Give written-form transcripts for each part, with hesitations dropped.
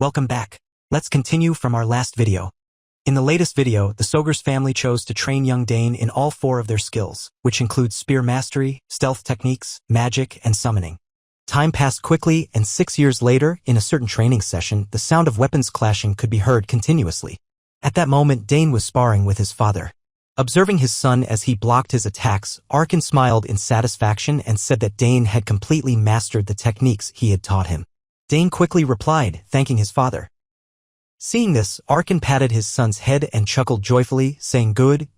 Welcome back. Let's continue from our last video. In the latest video, the Sogres family chose to train young Dane in all 4 of their skills, which include spear mastery, stealth techniques, magic, and summoning. Time passed quickly, and 6 years later, in a certain training session, the sound of weapons clashing could be heard continuously. At that moment, Dane was sparring with his father. Observing his son as he blocked his attacks, Arkan smiled in satisfaction and said that Dane had completely mastered the techniques he had taught him. Dane quickly replied, thanking his father. Seeing this, Arkan patted his son's head and chuckled joyfully, saying good,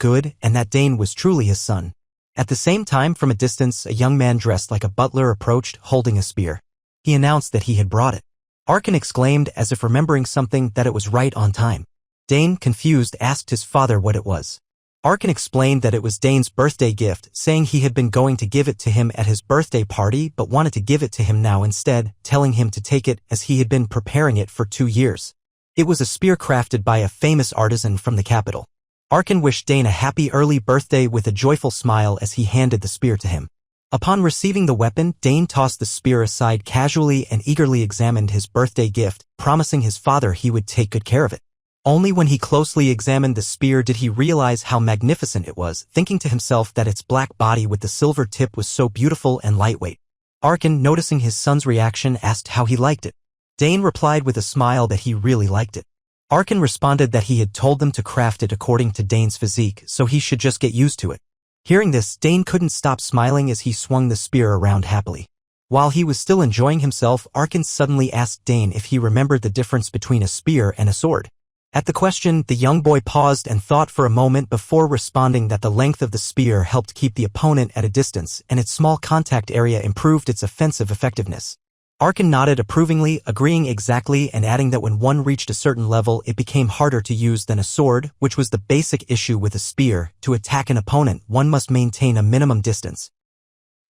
and that Dane was truly his son. At the same time, from a distance, a young man dressed like a butler approached, holding a spear. He announced that he had brought it. Arkan exclaimed, as if remembering something, that it was right on time. Dane, confused, asked his father what it was. Arkan explained that it was Dane's birthday gift, saying he had been going to give it to him at his birthday party but wanted to give it to him now instead, telling him to take it as he had been preparing it for 2 years. It was a spear crafted by a famous artisan from the capital. Arkan wished Dane a happy early birthday with a joyful smile as he handed the spear to him. Upon receiving the weapon, Dane tossed the spear aside casually and eagerly examined his birthday gift, promising his father he would take good care of it. Only when he closely examined the spear did he realize how magnificent it was, thinking to himself that its black body with the silver tip was so beautiful and lightweight. Arkan, noticing his son's reaction, asked how he liked it. Dane replied with a smile that he really liked it. Arkan responded that he had told them to craft it according to Dane's physique, so he should just get used to it. Hearing this, Dane couldn't stop smiling as he swung the spear around happily. While he was still enjoying himself, Arkan suddenly asked Dane if he remembered the difference between a spear and a sword. At the question, the young boy paused and thought for a moment before responding that the length of the spear helped keep the opponent at a distance and its small contact area improved its offensive effectiveness. Arkan nodded approvingly, agreeing exactly and adding that when one reached a certain level it became harder to use than a sword, which was the basic issue with a spear. To attack an opponent, one must maintain a minimum distance.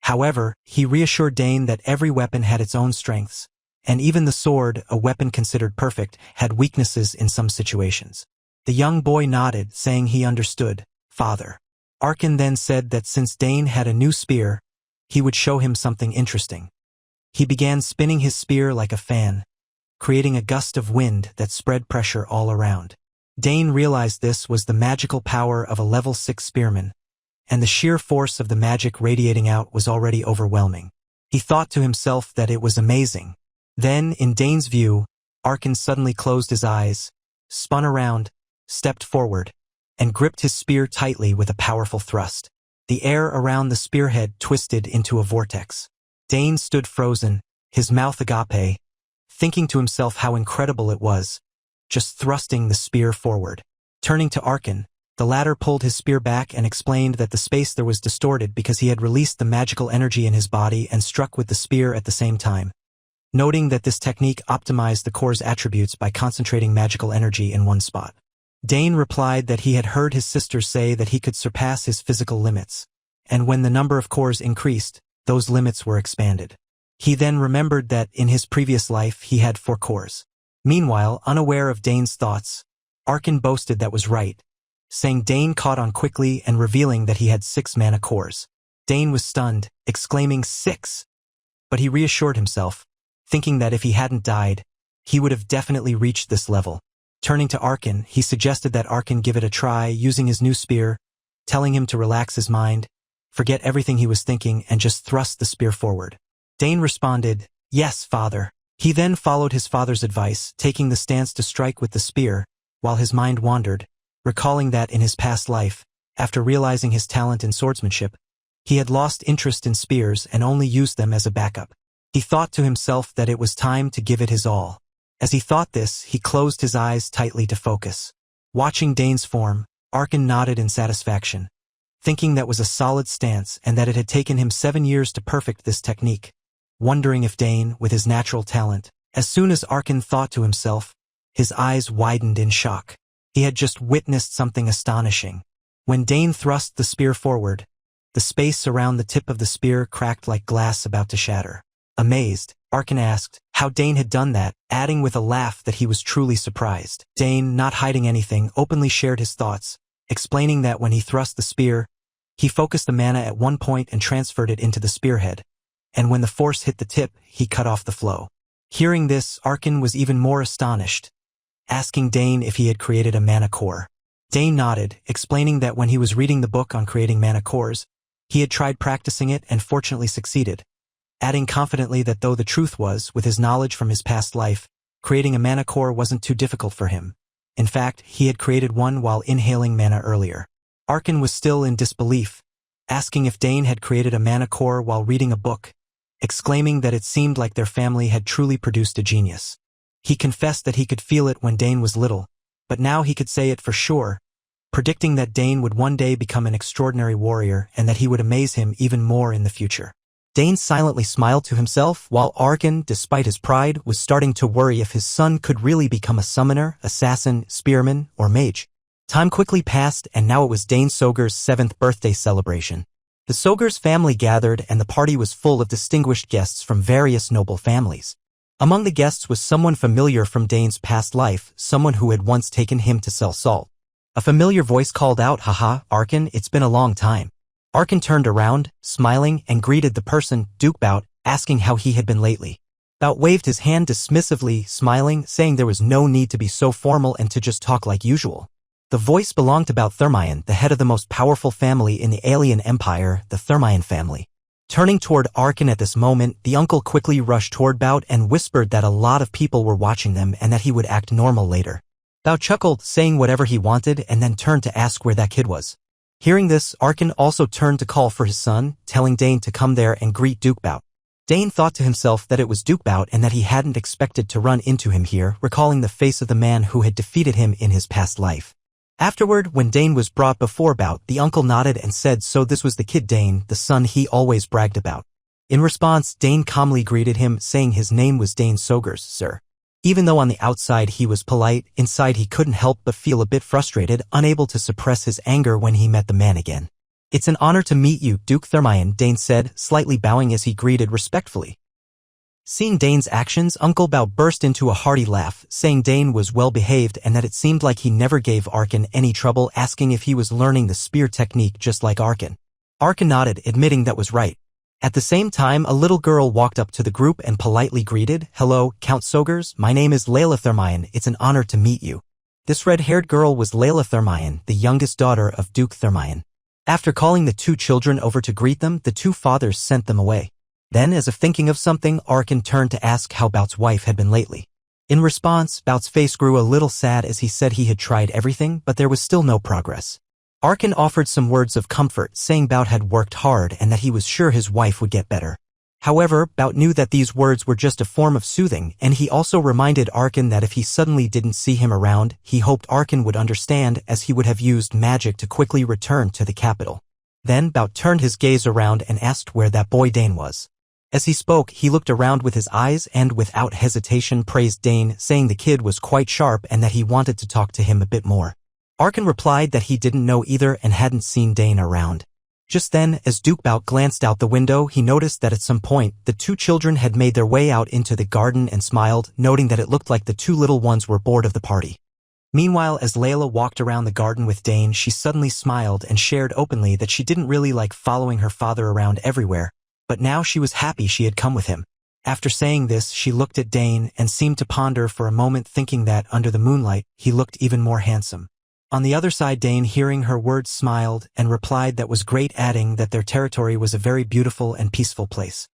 However, he reassured Dane that every weapon had its own strengths. And even the sword, a weapon considered perfect, had weaknesses in some situations. The young boy nodded, saying he understood. Father. Arkan then said that since Dane had a new spear, he would show him something interesting. He began spinning his spear like a fan, creating a gust of wind that spread pressure all around. Dane realized this was the magical power of a level 6 spearman, and the sheer force of the magic radiating out was already overwhelming. He thought to himself that it was amazing. Then, in Dane's view, Arkan suddenly closed his eyes, spun around, stepped forward, and gripped his spear tightly with a powerful thrust. The air around the spearhead twisted into a vortex. Dane stood frozen, his mouth agape, thinking to himself how incredible it was, just thrusting the spear forward. Turning to Arkan, the latter pulled his spear back and explained that the space there was distorted because he had released the magical energy in his body and struck with the spear at the same time. Noting that this technique optimized the core's attributes by concentrating magical energy in one spot. Dane replied that he had heard his sister say that he could surpass his physical limits, and when the number of cores increased, those limits were expanded. He then remembered that, in his previous life, he had 4 cores. Meanwhile, unaware of Dane's thoughts, Arkan boasted that was right, saying Dane caught on quickly and revealing that he had 6 mana cores. Dane was stunned, exclaiming 6! But he reassured himself, thinking that if he hadn't died, he would have definitely reached this level. Turning to Arkan, he suggested that Arkan give it a try using his new spear, telling him to relax his mind, forget everything he was thinking, and just thrust the spear forward. Dane responded, "Yes, father." He then followed his father's advice, taking the stance to strike with the spear, while his mind wandered, recalling that in his past life, after realizing his talent in swordsmanship, he had lost interest in spears and only used them as a backup. He thought to himself that it was time to give it his all. As he thought this, he closed his eyes tightly to focus. Watching Dane's form, Arkan nodded in satisfaction, thinking that was a solid stance and that it had taken him 7 years to perfect this technique. Wondering if Dane, with his natural talent, as soon as Arkan thought to himself, his eyes widened in shock. He had just witnessed something astonishing. When Dane thrust the spear forward, the space around the tip of the spear cracked like glass about to shatter. Amazed, Arkan asked how Dane had done that, adding with a laugh that he was truly surprised. Dane, not hiding anything, openly shared his thoughts, explaining that when he thrust the spear, he focused the mana at one point and transferred it into the spearhead, and when the force hit the tip, he cut off the flow. Hearing this, Arkin was even more astonished, asking Dane if he had created a mana core. Dane nodded, explaining that when he was reading the book on creating mana cores, he had tried practicing it and fortunately succeeded, adding confidently that though the truth was, with his knowledge from his past life, creating a mana core wasn't too difficult for him. In fact, he had created one while inhaling mana earlier. Arkin was still in disbelief, asking if Dane had created a mana core while reading a book, exclaiming that it seemed like their family had truly produced a genius. He confessed that he could feel it when Dane was little, but now he could say it for sure, predicting that Dane would one day become an extraordinary warrior and that he would amaze him even more in the future. Dane silently smiled to himself, while Arkin, despite his pride, was starting to worry if his son could really become a summoner, assassin, spearman, or mage. Time quickly passed, and now it was Dane Sogres' 7th birthday celebration. The Sogres family gathered, and the party was full of distinguished guests from various noble families. Among the guests was someone familiar from Dane's past life, someone who had once taken him to sell salt. A familiar voice called out, "Haha, Arkin, it's been a long time." Arkin turned around, smiling, and greeted the person, Duke Bout, asking how he had been lately. Bout waved his hand dismissively, smiling, saying there was no need to be so formal and to just talk like usual. The voice belonged to Bout Thermion, the head of the most powerful family in the alien empire, the Thermion family. Turning toward Arkin at this moment, the uncle quickly rushed toward Bout and whispered that a lot of people were watching them and that he would act normal later. Bout chuckled, saying whatever he wanted, and then turned to ask where that kid was. Hearing this, Arkin also turned to call for his son, telling Dane to come there and greet Duke Bout. Dane thought to himself that it was Duke Bout and that he hadn't expected to run into him here, recalling the face of the man who had defeated him in his past life. Afterward, when Dane was brought before Bout, the uncle nodded and said so this was the kid Dane, the son he always bragged about. In response, Dane calmly greeted him, saying his name was Dane Sogres, sir. Even though on the outside he was polite, inside he couldn't help but feel a bit frustrated, unable to suppress his anger when he met the man again. "It's an honor to meet you, Duke Thermion," Dane said, slightly bowing as he greeted respectfully. Seeing Dane's actions, Uncle Bout burst into a hearty laugh, saying Dane was well-behaved and that it seemed like he never gave Arkin any trouble, asking if he was learning the spear technique just like Arkin. Arkin nodded, admitting that was right. At the same time, a little girl walked up to the group and politely greeted, "Hello, Count Sogres, my name is Layla Thermion, it's an honor to meet you." This red-haired girl was Layla Thermion, the youngest daughter of Duke Thermion. After calling the two children over to greet them, the two fathers sent them away. Then, as if thinking of something, Arkin turned to ask how Bout's wife had been lately. In response, Bout's face grew a little sad as he said he had tried everything, but there was still no progress. Arkin offered some words of comfort, saying Bout had worked hard and that he was sure his wife would get better. However, Bout knew that these words were just a form of soothing, and he also reminded Arkin that if he suddenly didn't see him around, he hoped Arkin would understand, as he would have used magic to quickly return to the capital. Then Bout turned his gaze around and asked where that boy Dane was. As he spoke, he looked around with his eyes and without hesitation praised Dane, saying the kid was quite sharp and that he wanted to talk to him a bit more. Arkin replied that he didn't know either and hadn't seen Dane around. Just then, as Duke Bout glanced out the window, he noticed that at some point, the two children had made their way out into the garden and smiled, noting that it looked like the two little ones were bored of the party. Meanwhile, as Layla walked around the garden with Dane, she suddenly smiled and shared openly that she didn't really like following her father around everywhere, but now she was happy she had come with him. After saying this, she looked at Dane and seemed to ponder for a moment, thinking that, under the moonlight, he looked even more handsome. On the other side, Dane, hearing her words, smiled and replied that was great, adding that their territory was a very beautiful and peaceful place.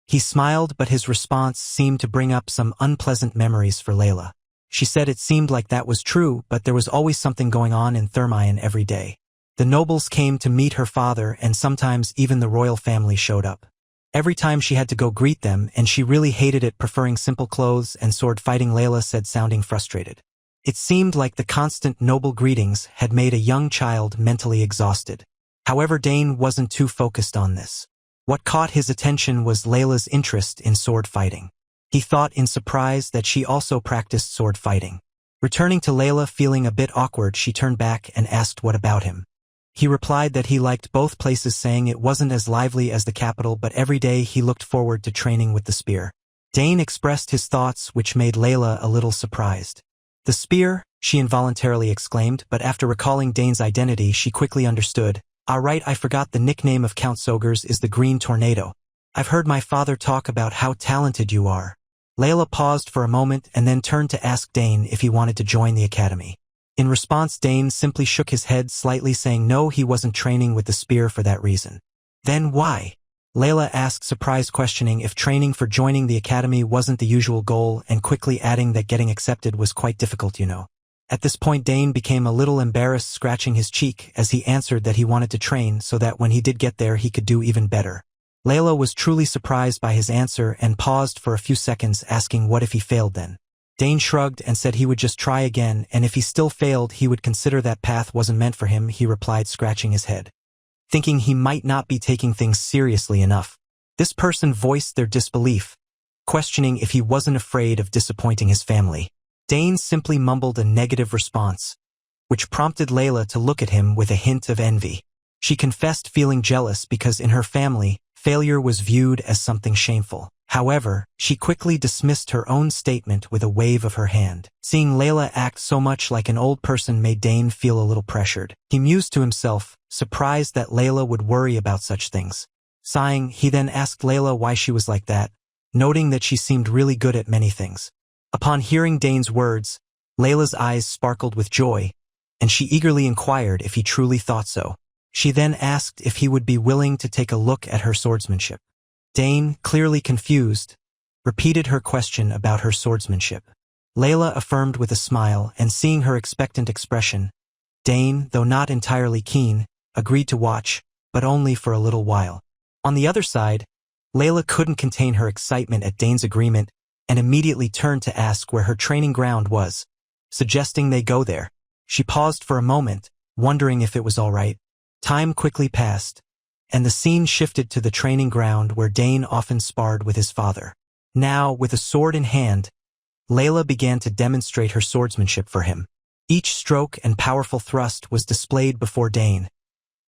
He smiled, but his response seemed to bring up some unpleasant memories for Layla. She said it seemed like that was true, but there was always something going on in Thermion every day. The nobles came to meet her father, and sometimes even the royal family showed up. Every time she had to go greet them, and she really hated it, preferring simple clothes and sword fighting, Layla said, sounding frustrated. It seemed like the constant noble greetings had made a young child mentally exhausted. However, Dane wasn't too focused on this. What caught his attention was Layla's interest in sword fighting. He thought in surprise that she also practiced sword fighting. Returning to Layla, feeling a bit awkward, she turned back and asked what about him. He replied that he liked both places, saying it wasn't as lively as the capital, but every day he looked forward to training with the spear. Dane expressed his thoughts, which made Layla a little surprised. "The spear?" she involuntarily exclaimed, but after recalling Dane's identity, she quickly understood. "Ah, right, I forgot the nickname of Count Sogres is the Green Tornado. I've heard my father talk about how talented you are." Layla paused for a moment and then turned to ask Dane if he wanted to join the academy. In response, Dane simply shook his head slightly, saying no, he wasn't training with the spear for that reason. Then why? Layla asked, surprised, questioning if training for joining the academy wasn't the usual goal, and quickly adding that getting accepted was quite difficult, you know. At this point, Dane became a little embarrassed, scratching his cheek as he answered that he wanted to train so that when he did get there he could do even better. Layla was truly surprised by his answer and paused for a few seconds, asking what if he failed then. Dane shrugged and said he would just try again, and if he still failed he would consider that path wasn't meant for him, he replied, scratching his head, thinking he might not be taking things seriously enough. This person voiced their disbelief, questioning if he wasn't afraid of disappointing his family. Dane simply mumbled a negative response, which prompted Layla to look at him with a hint of envy. She confessed feeling jealous because in her family, failure was viewed as something shameful. However, she quickly dismissed her own statement with a wave of her hand. Seeing Layla act so much like an old person made Dane feel a little pressured. He mused to himself, surprised that Layla would worry about such things. Sighing, he then asked Layla why she was like that, noting that she seemed really good at many things. Upon hearing Dane's words, Layla's eyes sparkled with joy, and she eagerly inquired if he truly thought so. She then asked if he would be willing to take a look at her swordsmanship. Dane, clearly confused, repeated her question about her swordsmanship. Layla affirmed with a smile, and seeing her expectant expression, Dane, though not entirely keen, agreed to watch, but only for a little while. On the other side, Layla couldn't contain her excitement at Dane's agreement and immediately turned to ask where her training ground was, suggesting they go there. She paused for a moment, wondering if it was all right. Time quickly passed, and the scene shifted to the training ground where Dane often sparred with his father. Now, with a sword in hand, Layla began to demonstrate her swordsmanship for him. Each stroke and powerful thrust was displayed before Dane,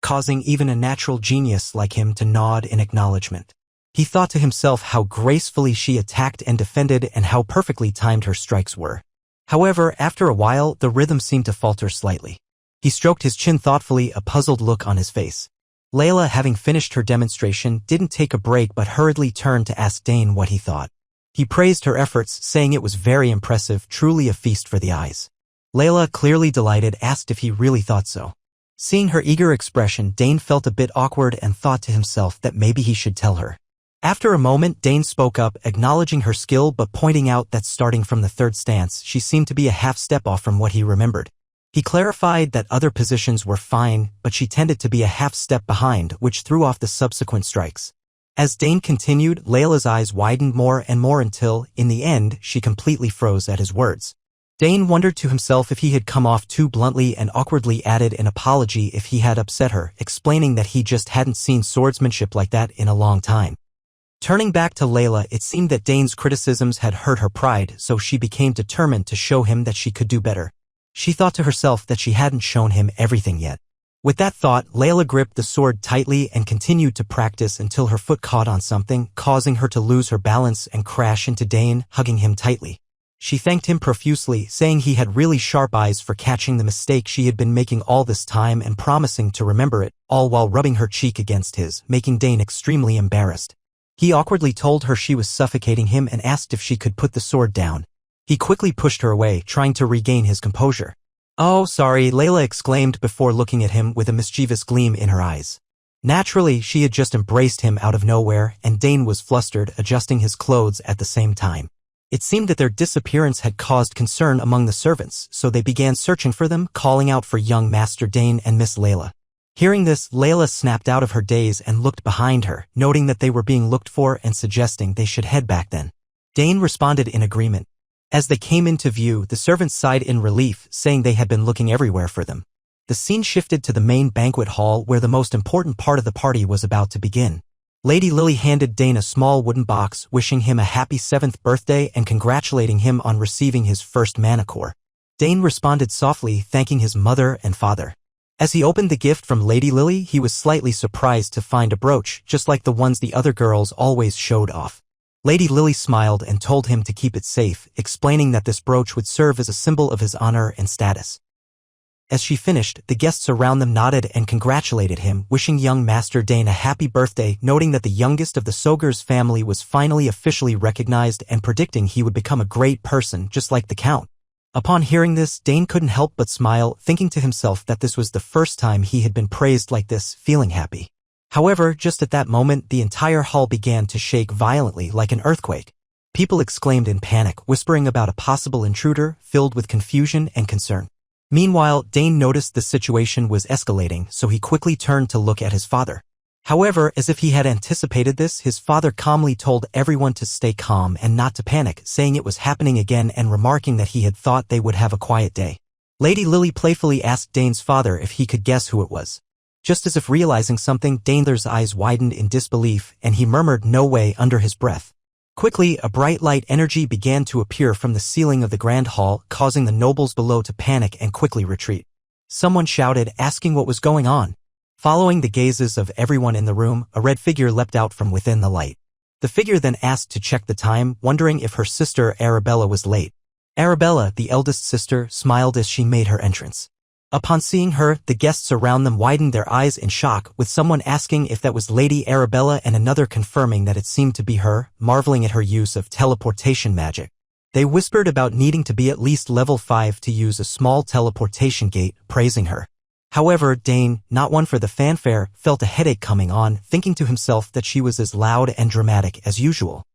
causing even a natural genius like him to nod in acknowledgement. He thought to himself how gracefully she attacked and defended and how perfectly timed her strikes were. However, after a while, the rhythm seemed to falter slightly. He stroked his chin thoughtfully, a puzzled look on his face. Layla, having finished her demonstration, didn't take a break but hurriedly turned to ask Dane what he thought. He praised her efforts, saying it was very impressive, truly a feast for the eyes. Layla, clearly delighted, asked if he really thought so. Seeing her eager expression, Dane felt a bit awkward and thought to himself that maybe he should tell her. After a moment, Dane spoke up, acknowledging her skill but pointing out that starting from the third stance, she seemed to be a half step off from what he remembered. He clarified that other positions were fine, but she tended to be a half step behind, which threw off the subsequent strikes. As Dane continued, Layla's eyes widened more and more until, in the end, she completely froze at his words. Dane wondered to himself if he had come off too bluntly and awkwardly added an apology if he had upset her, explaining that he just hadn't seen swordsmanship like that in a long time. Turning back to Layla, it seemed that Dane's criticisms had hurt her pride, so she became determined to show him that she could do better. She thought to herself that she hadn't shown him everything yet. With that thought, Layla gripped the sword tightly and continued to practice until her foot caught on something, causing her to lose her balance and crash into Dane, hugging him tightly. She thanked him profusely, saying he had really sharp eyes for catching the mistake she had been making all this time and promising to remember it, all while rubbing her cheek against his, making Dane extremely embarrassed. He awkwardly told her she was suffocating him and asked if she could put the sword down. He quickly pushed her away, trying to regain his composure. "Oh, sorry," Layla exclaimed before looking at him with a mischievous gleam in her eyes. Naturally, she had just embraced him out of nowhere, and Dane was flustered, adjusting his clothes at the same time. It seemed that their disappearance had caused concern among the servants, so they began searching for them, calling out for young Master Dane and Miss Layla. Hearing this, Layla snapped out of her daze and looked behind her, noting that they were being looked for and suggesting they should head back then. Dane responded in agreement. As they came into view, the servants sighed in relief, saying they had been looking everywhere for them. The scene shifted to the main banquet hall where the most important part of the party was about to begin. Lady Lily handed Dane a small wooden box, wishing him a happy 7th birthday and congratulating him on receiving his first Manhwa. Dane responded softly, thanking his mother and father. As he opened the gift from Lady Lily, he was slightly surprised to find a brooch, just like the ones the other girls always showed off. Lady Lily smiled and told him to keep it safe, explaining that this brooch would serve as a symbol of his honor and status. As she finished, the guests around them nodded and congratulated him, wishing young Master Dane a happy birthday, noting that the youngest of the Sogres family was finally officially recognized and predicting he would become a great person just like the Count. Upon hearing this, Dane couldn't help but smile, thinking to himself that this was the first time he had been praised like this, feeling happy. However, just at that moment, the entire hall began to shake violently like an earthquake. People exclaimed in panic, whispering about a possible intruder, filled with confusion and concern. Meanwhile, Dane noticed the situation was escalating, so he quickly turned to look at his father. However, as if he had anticipated this, his father calmly told everyone to stay calm and not to panic, saying it was happening again and remarking that he had thought they would have a quiet day. Lady Lily playfully asked Dane's father if he could guess who it was. Just as if realizing something, Dane's eyes widened in disbelief, and he murmured "no way" under his breath. Quickly, a bright light energy began to appear from the ceiling of the grand hall, causing the nobles below to panic and quickly retreat. Someone shouted, asking what was going on. Following the gazes of everyone in the room, a red figure leapt out from within the light. The figure then asked to check the time, wondering if her sister Arabella was late. Arabella, the eldest sister, smiled as she made her entrance. Upon seeing her, the guests around them widened their eyes in shock, with someone asking if that was Lady Arabella and another confirming that it seemed to be her, marveling at her use of teleportation magic. They whispered about needing to be at least level 5 to use a small teleportation gate, praising her. However, Dane, not one for the fanfare, felt a headache coming on, thinking to himself that she was as loud and dramatic as usual.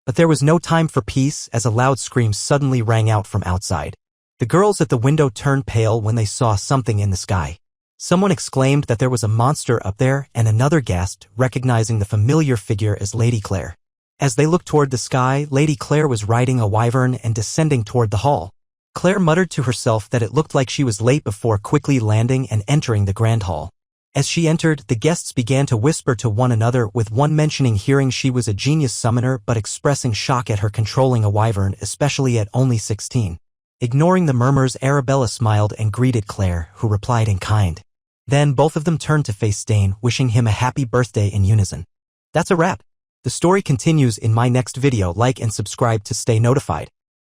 But there was no time for peace, as a loud scream suddenly rang out from outside. The girls at the window turned pale when they saw something in the sky. Someone exclaimed that there was a monster up there, and another gasped, recognizing the familiar figure as Lady Claire. As they looked toward the sky, Lady Claire was riding a wyvern and descending toward the hall. Claire muttered to herself that it looked like she was late before quickly landing and entering the grand hall. As she entered, the guests began to whisper to one another, with one mentioning hearing she was a genius summoner but expressing shock at her controlling a wyvern, especially at only 16. Ignoring the murmurs, Arabella smiled and greeted Claire, who replied in kind. Then both of them turned to face Dane, wishing him a happy birthday in unison. That's a wrap. The story continues in my next video. Like and subscribe to stay notified.